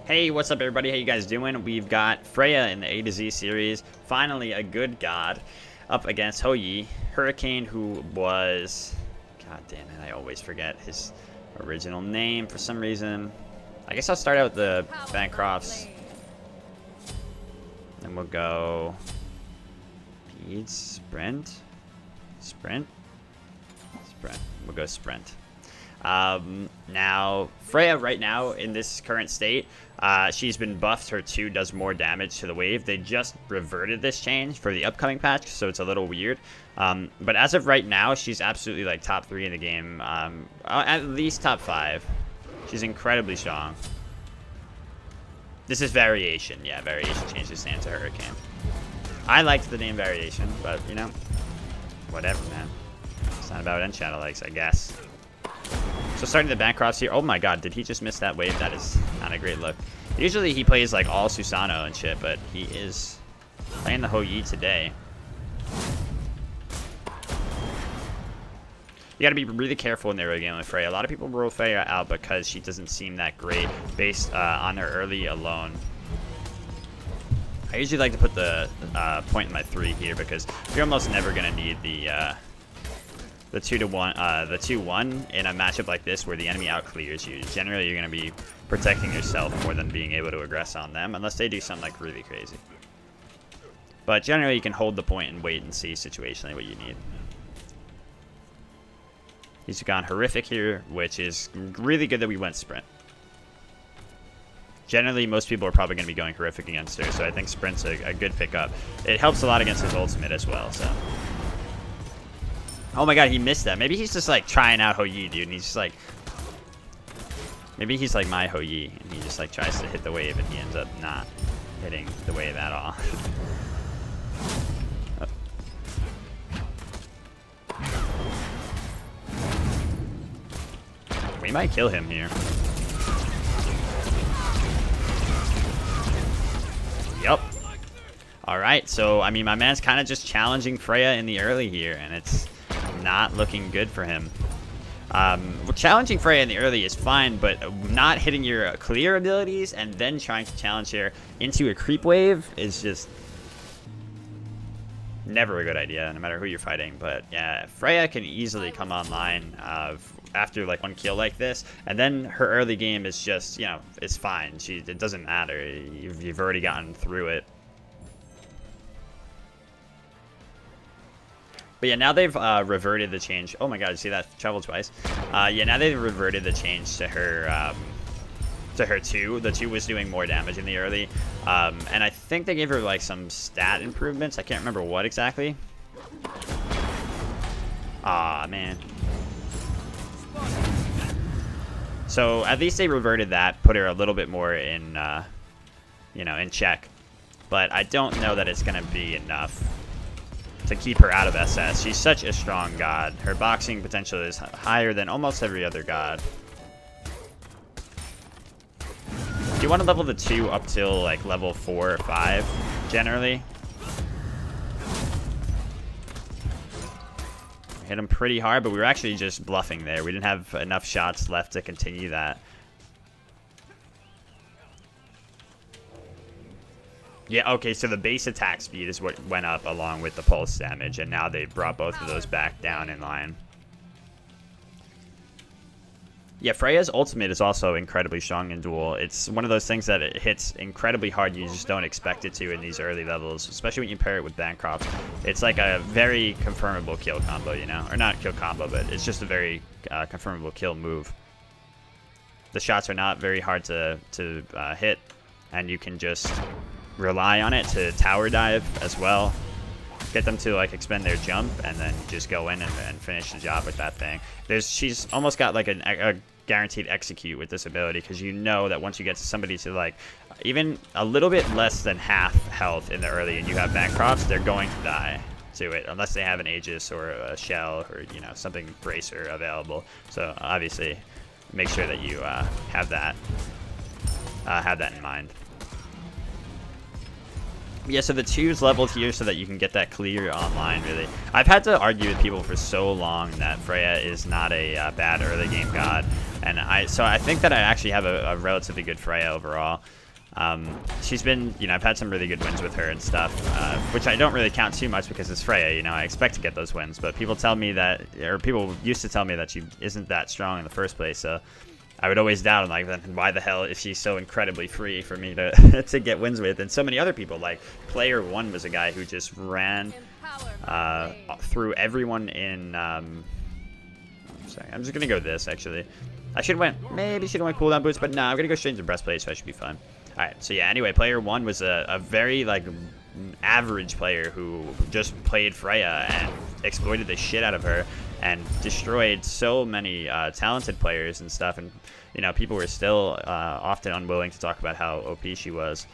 Hey, what's up everybody? How you guys doing? We've got Freya in the A to Z series. Finally a good god up against Hou-Yi. Hurricane, who was... God damn it, I always forget his original name for some reason. I guess I'll start out with the Bancrofts. Then we'll go... Speed, Sprint? Sprint? Sprint. We'll go Sprint. Now, Freya right now in this current state, she's been buffed. Her 2 does more damage to the wave. They just reverted this change for the upcoming patch, so it's a little weird. But as of right now, she's absolutely like top 3 in the game. At least top 5. She's incredibly strong. This is Variation. Yeah, Variation changed his name to Hurricane. I liked the name Variation, but, you know, whatever, man. It's not about NShadow likes, I guess. So starting the Bancrofts here. Oh my god, did he just miss that wave? That is not a great look. Usually he plays like all Susano and shit, but he is playing the Hou-Yi today. You gotta be really careful in the early game with Freya. A lot of people roll Freya out because she doesn't seem that great based on her early alone. I usually like to put the point in my 3 here because you're almost never gonna need the 2-1 in a matchup like this where the enemy out clears you. Generally, you're going to be protecting yourself more than being able to aggress on them, unless they do something like really crazy. But generally, you can hold the point and wait and see situationally what you need. He's gone Horrific here, which is really good that we went Sprint. Generally, most people are probably going to be going Horrific against her, so I think Sprint's a good pickup. It helps a lot against his ultimate as well, so... Oh my god, he missed that. Maybe he's just like trying out Hou-Yi, dude, and he's just like... Maybe he's like my Hou-Yi, and he just like tries to hit the wave, and he ends up not hitting the wave at all. We might kill him here. Yup. Alright, so, I mean, my man's kind of just challenging Freya in the early here, and it's not looking good for him. Challenging Freya in the early is fine, but not hitting your clear abilities and then trying to challenge her into a creep wave is just never a good idea, no matter who you're fighting. But yeah, Freya can easily come online after like 1 kill like this, and then her early game is just, you know, it's fine. It doesn't matter. You've already gotten through it. But yeah, now they've reverted the change. Oh my god, you see that? Traveled twice. Yeah, now they've reverted the change to her 2. The 2 was doing more damage in the early. And I think they gave her like some stat improvements. I can't remember what exactly. Aw, man. So at least they reverted that, put her a little bit more in, you know, in check. But I don't know that it's going to be enough to keep her out of SS. She's such a strong god. Her boxing potential is higher than almost every other god. You want to level the 2 up till like level 4 or 5, generally. Hit him pretty hard, but we were actually just bluffing there. We didn't have enough shots left to continue that. Yeah, okay, so the base attack speed is what went up along with the pulse damage, and now they brought both of those back down in line. Yeah, Freya's ultimate is also incredibly strong in Duel. It's one of those things that it hits incredibly hard. You just don't expect it to in these early levels, especially when you pair it with Bancroft. It's like a very confirmable kill combo, you know? Or not kill combo, but it's just a very confirmable kill move. The shots are not very hard to hit, and you can just rely on it to tower dive as well. Get them to like expend their jump, and then just go in and finish the job with that thing. She's almost got like a guaranteed execute with this ability, because you know that once you get to somebody to like even a little bit less than half health in the early, and you have Bancrofts, they're going to die to it unless they have an Aegis or a Shell or, you know, something bracer available. So obviously, make sure that you have that in mind. Yeah, so the 2's leveled here so that you can get that clear online, really. I've had to argue with people for so long that Freya is not a bad early game god, and so I think that I actually have a relatively good Freya overall. She's been, you know, I've had some really good wins with her and stuff, which I don't really count too much because it's Freya, you know, I expect to get those wins, but people tell me that, or people used to tell me that she isn't that strong in the first place, so I would always doubt, like, then why the hell is she so incredibly free for me to to get wins with? And so many other people, like Player 1 was a guy who just ran through everyone in. Sorry, I'm just gonna go this actually. I should have went, maybe should have went cooldown boots, but no, I'm gonna go straight into breastplate, so I should be fine. All right, so yeah. Anyway, Player 1 was a very like average player who just played Freya and exploited the shit out of her and destroyed so many talented players and stuff, and you know, people were still often unwilling to talk about how OP she was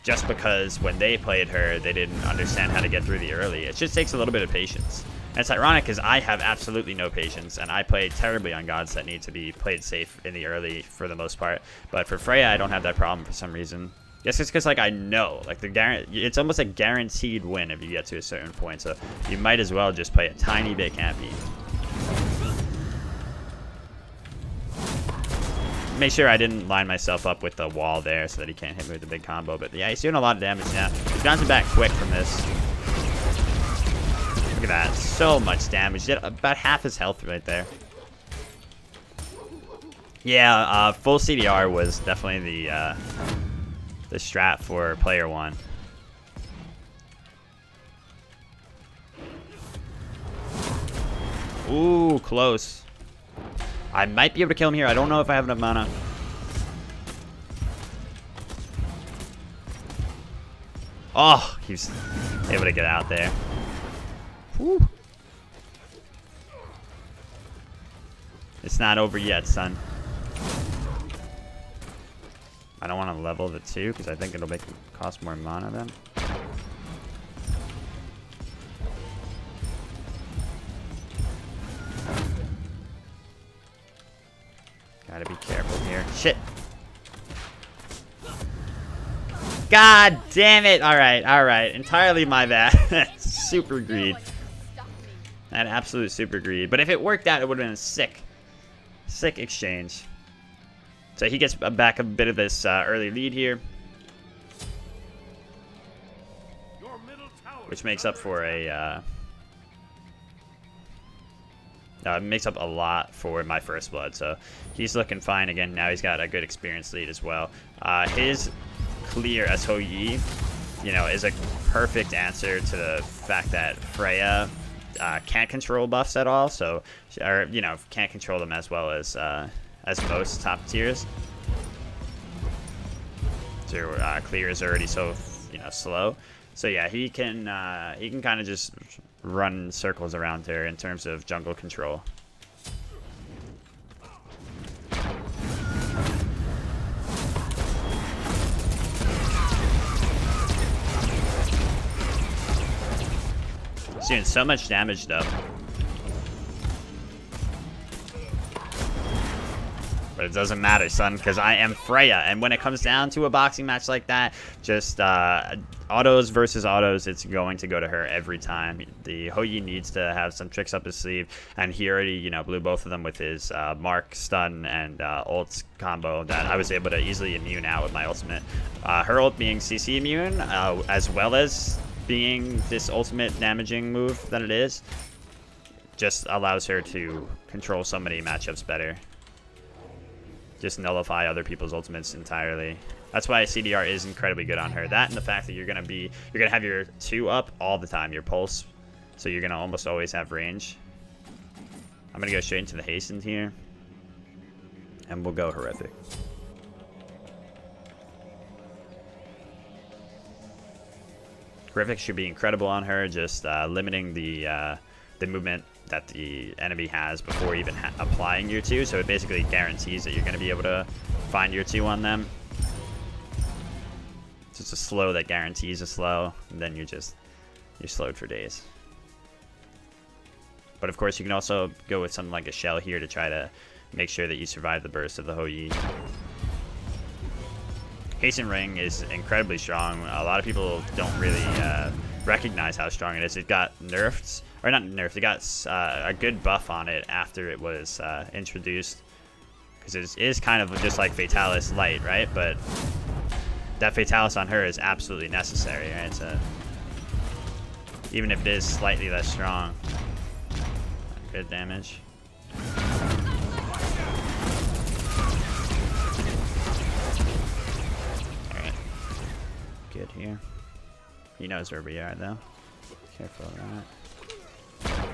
just because when they played her they didn't understand how to get through the early. It just takes a little bit of patience, and it's ironic because I have absolutely no patience and I play terribly on gods that need to be played safe in the early for the most part, but for Freya I don't have that problem for some reason. Yes, it's because like I know, like it's almost a guaranteed win if you get to a certain point, so you might as well just play a tiny bit campy. Make sure I didn't line myself up with the wall there so that he can't hit me with the big combo, but yeah, he's doing a lot of damage now. He's bouncing back quick from this. Look at that, so much damage. He did about half his health right there. Yeah, full CDR was definitely the strat for Player 1. Ooh, close. I might be able to kill him here. I don't know if I have enough mana. Oh, he's able to get out there. Whew. It's not over yet, son. I don't want to level the 2 because I think it'll make it cost more mana then. Gotta be careful here. Shit. God damn it. Alright, alright. Entirely my bad. Super greed. That absolute super greed. But if it worked out, it would have been a sick exchange. So he gets back a bit of this early lead here, which makes up for a makes up a lot for my first blood. So he's looking fine again. Now he's got a good experience lead as well. His clear as Ho Yi, you know, is a perfect answer to the fact that Freya can't control buffs at all. So, or you know, can't control them as well as most top tiers. So clear is already so, you know, slow. So yeah, he can kind of just run circles around her in terms of jungle control. He's doing so much damage though. But it doesn't matter, son, because I am Freya. And when it comes down to a boxing match like that, just autos versus autos, it's going to go to her every time. The Ho Yi needs to have some tricks up his sleeve, and he already, you know, blew both of them with his mark, stun, and ult combo that I was able to easily immune out with my ultimate. Her ult being CC immune, as well as being this ultimate damaging move that it is, just allows her to control so many matchups better. Just nullify other people's ultimates entirely. That's why CDR is incredibly good on her. That and the fact that you're gonna have your 2 up all the time, your pulse, so you're gonna almost always have range. I'm gonna go straight into the hastened here, and we'll go horrific. Horrific should be incredible on her, just limiting the movement that the enemy has before even applying your 2, so it basically guarantees that you're going to be able to find your 2 on them. It's just a slow that guarantees a slow, and then you're slowed for days. But of course you can also go with something like a shell here to try to make sure that you survive the burst of the Ho Yi. Hasten Ring is incredibly strong. A lot of people don't really recognize how strong it is. It got nerfed, or not nerfed, it got a good buff on it after it was introduced. Because it is kind of just like Fatalis Light, right? But that Fatalis on her is absolutely necessary, right? So even if it is slightly less strong. Good damage. Alright. Good here. He knows where we are, though. Careful of that.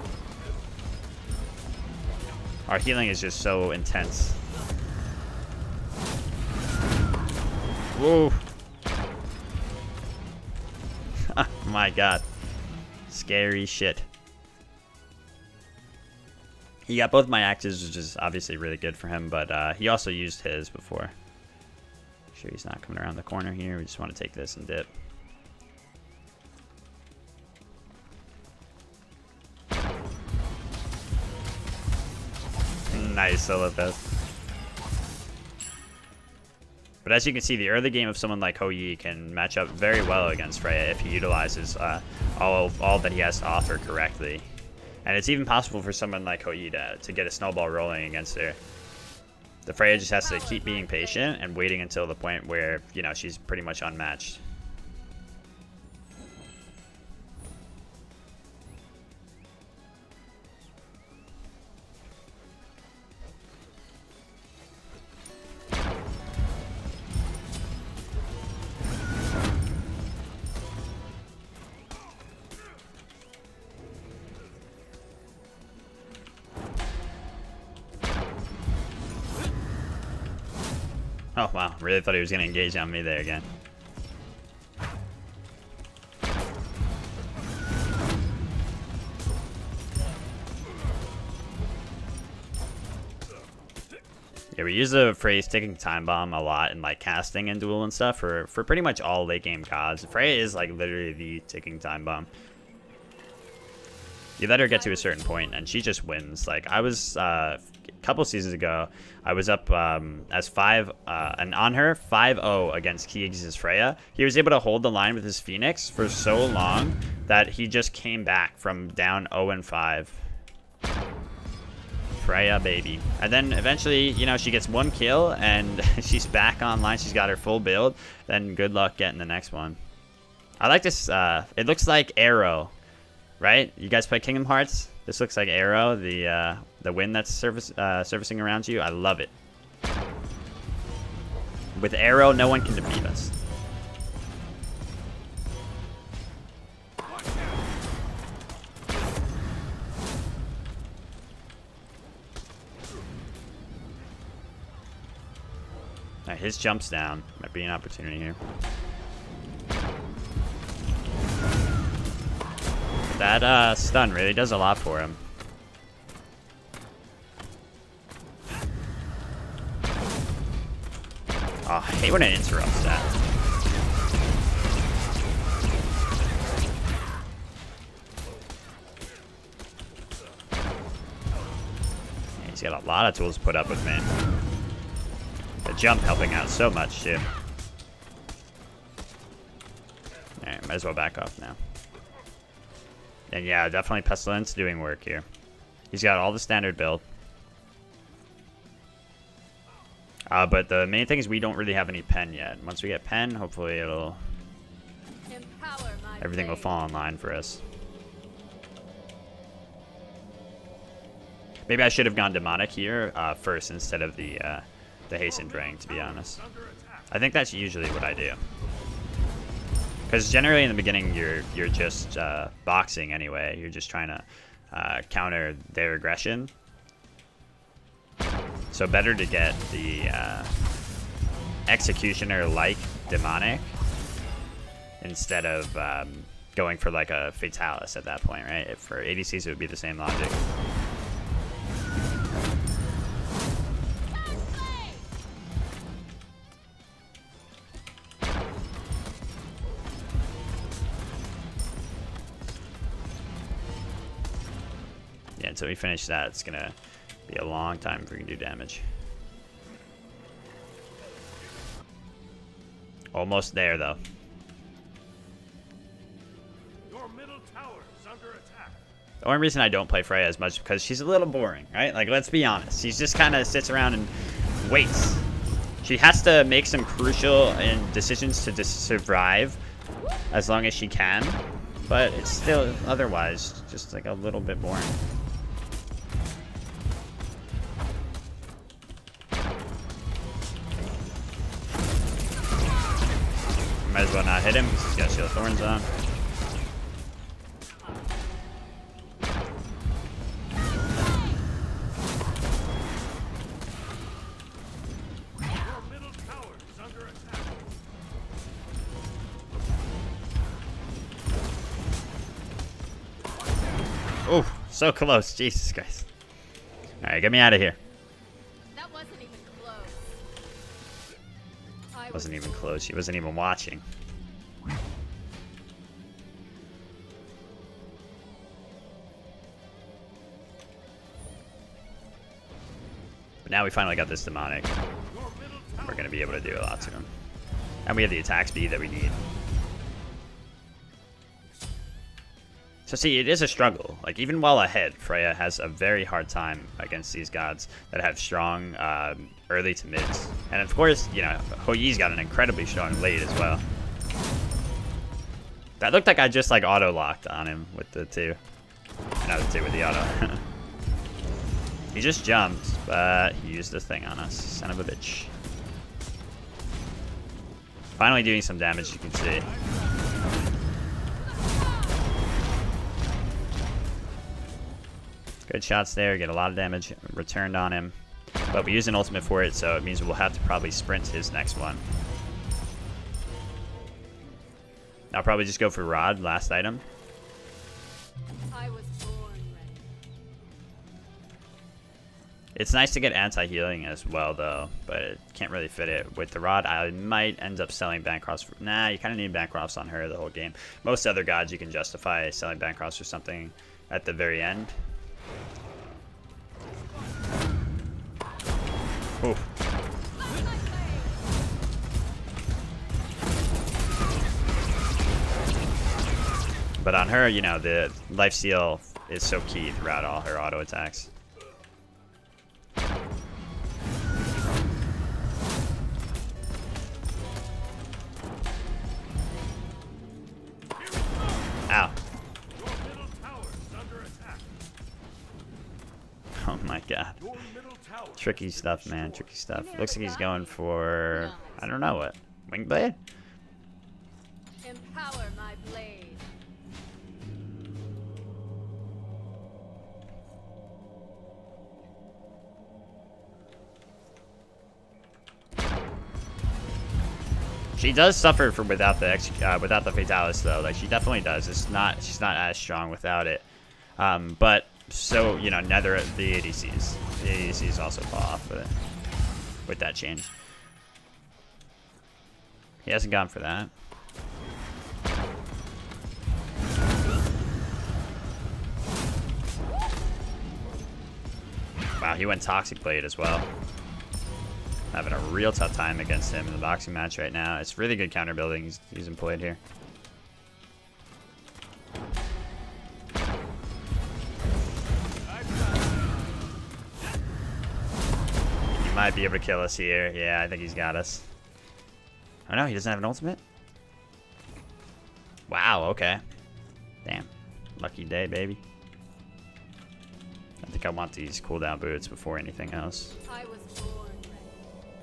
Our healing is just so intense. Whoa! My god. Scary shit. He got both my axes, which is obviously really good for him, but he also used his before. Make sure he's not coming around the corner here. We just want to take this and dip. Nice solo pass. But as you can see, the early game of someone like Hou Yi can match up very well against Freya if he utilizes all that he has to offer correctly. And it's even possible for someone like Hou Yi to get a snowball rolling against her. The Freya just has to keep being patient and waiting until the point where, you know, she's pretty much unmatched. Oh wow, really thought he was going to engage on me there again. Yeah, we use the phrase ticking time bomb a lot in like casting and duel and stuff for pretty much all late game gods. Freya is like literally the ticking time bomb. You let her get to a certain point and she just wins. Like I was a couple seasons ago, I was up as 5 and on her 5-0 against Kiegs' Freya. He was able to hold the line with his Phoenix for so long that he just came back from down 0-5. Freya baby. And then eventually, you know, she gets 1 kill and she's back online. She's got her full build. Then good luck getting the next one. I like this. It looks like Arrow. Right? You guys play Kingdom Hearts? This looks like Arrow, the wind that's surfacing around you. I love it. With Arrow, no one can defeat us. Alright, his jumps down. Might be an opportunity here. That stun really does a lot for him. Oh, I hate when it interrupts that. Yeah, he's got a lot of tools to put up with, man. The jump helping out so much, too. Alright, might as well back off now. And yeah, definitely Pestilence doing work here. He's got all the standard build. But the main thing is we don't really have any pen yet. Once we get pen, hopefully everything will fall in line for us. Maybe I should have gone Demonic here first instead of the Hastened Ring, to be honest. I think that's usually what I do. Because generally in the beginning, you're just boxing anyway. You're just trying to counter their aggression. So better to get the Executioner-like Demonic instead of going for like a Fatalis at that point, right? For ADCs, it would be the same logic. Yeah, until we finish that, it's gonna be a long time before we can do damage. Almost there, though. Your middle tower is under attack. The only reason I don't play Freya as much is because she's a little boring, right? Like, let's be honest. She just kind of sits around and waits. She has to make some crucial decisions to survive as long as she can. But it's still, otherwise, just like a little bit boring. Might as well not hit him because he's got Shield of Thorns on. Your middle tower is under attack. Oh, so close. Jesus Christ. Alright, get me out of here. That wasn't even close. Wasn't even close. She wasn't even watching. But now we finally got this demonic. We're going to be able to do a lot to him. And we have the attack speed that we need. So see, it is a struggle. Like, even while ahead, Freya has a very hard time against these gods that have strong early to mids. And of course, you know, Houyi's got an incredibly strong late as well. That looked like I just, like, auto-locked on him with the 2. Not the 2, with the auto. He just jumped, but he used this thing on us. Son of a bitch. Finally doing some damage, you can see. Good shots there, get a lot of damage returned on him. But we use an ultimate for it, so it means we'll have to probably sprint his next one. I'll probably just go for Rod, last item. I was born ready. It's nice to get anti-healing as well, though, but it can't really fit it. With the Rod, I might end up selling Bancrofts. Nah, you kind of need Bancrofts on her the whole game. Most other gods, you can justify selling Bancrofts or something at the very end. Ooh. But on her, you know, the lifesteal is so key throughout all her auto attacks. Ow. Oh my god. Tricky stuff, man. Tricky stuff. Looks like he's going for, I don't know what. Wingblade? Empower my blade. She does suffer from without the Fatalis though. Like she definitely does. She's not as strong without it. But so you know, neither the ADCs. The ADCs also fall off with that change. He hasn't gone for that. Wow, he went Toxic Blade as well. Having a real tough time against him in the boxing match right now. It's really good counter building he's employed here. He might be able to kill us here. Yeah, I think he's got us. Oh no, he doesn't have an ultimate? Wow, okay. Damn. Lucky day, baby. I think I want these cooldown boots before anything else. I was born ready.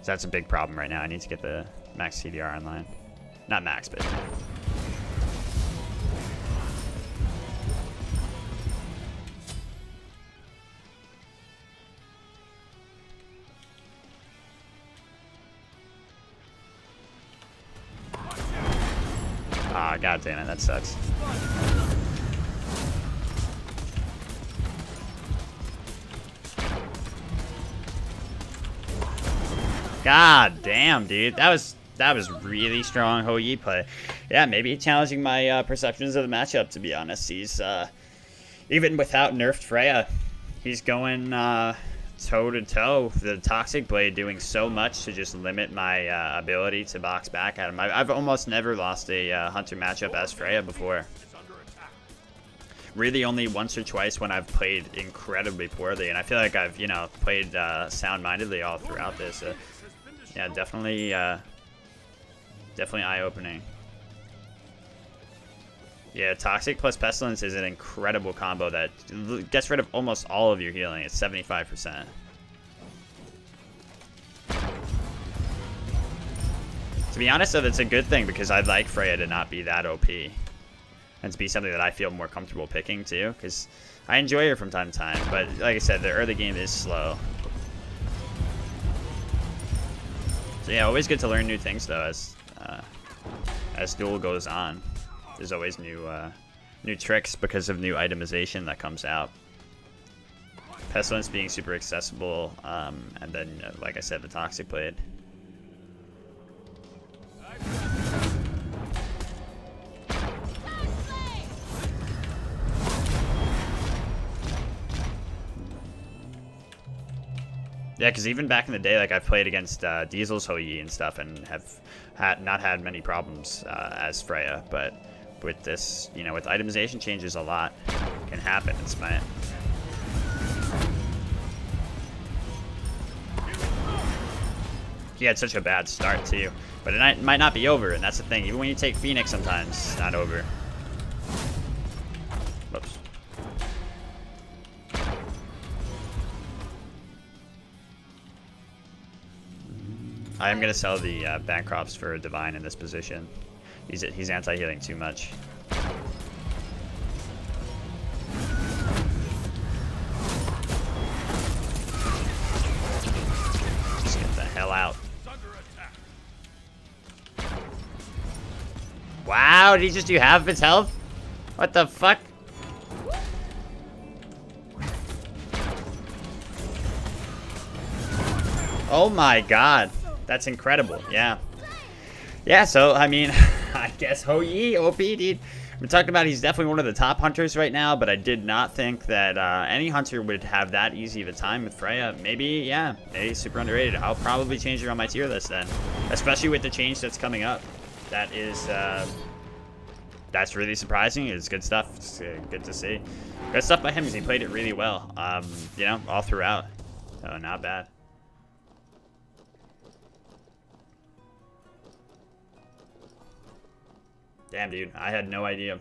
So that's a big problem right now. I need to get the max CDR online. Not max, but yeah. Ah, god damn it, that sucks. God damn, dude. That was really strong Houyi play. Yeah, maybe challenging my perceptions of the matchup, to be honest. He's even without nerfed Freya, he's going toe-to-toe. The Toxic Blade doing so much to just limit my ability to box back at him. I've almost never lost a Hunter matchup as Freya before. Really only once or twice when I've played incredibly poorly, and I feel like I've, you know, played sound-mindedly all throughout this. Yeah, definitely eye-opening. Yeah, Toxic plus Pestilence is an incredible combo that gets rid of almost all of your healing. It's 75%. To be honest, though, that's a good thing because I'd like Freya to not be that OP. And to be something that I feel more comfortable picking, too. Because I enjoy her from time to time. But like I said, the early game is slow. So yeah, always good to learn new things, though, as Duel goes on. There's always new tricks because of new itemization that comes out. Pestilence being super accessible, and then, like I said, the Toxic Blade. Yeah, because even back in the day, like I've played against Diesel's Hou-Yi and stuff, and have not had many problems as Freya, but with this, you know, with itemization changes, a lot can happen in Smite. He had such a bad start too, but it might not be over, and that's the thing. Even when you take Phoenix, sometimes it's not over. Whoops. I am gonna sell the Bancroft's for Divine in this position. He's anti-healing too much. Just get the hell out. Wow, did he just do half of his health? What the fuck? Oh my god. That's incredible, yeah. Yeah, so, I mean, I guess Hou-Yi, OP, dude. We're talking about he's definitely one of the top hunters right now, but I did not think that any hunter would have that easy of a time with Freya. Maybe, yeah, maybe super underrated. I'll probably change her on my tier list then, especially with the change that's coming up. That is, that's really surprising. It's good stuff. It's good to see. Good stuff by him because he played it really well, you know, all throughout. So, not bad. Damn, dude, I had no idea.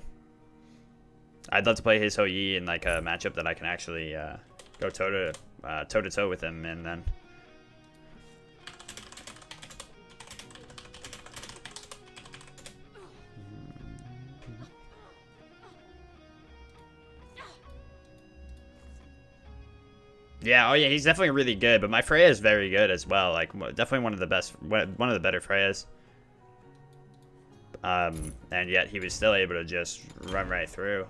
I'd love to play his Hou-Yi in like a matchup that I can actually go toe-to-toe with him, and then. Yeah, oh yeah, he's definitely really good, but my Freya is very good as well. Like, definitely one of the best, one of the better Freyas. And yet he was still able to just run right through.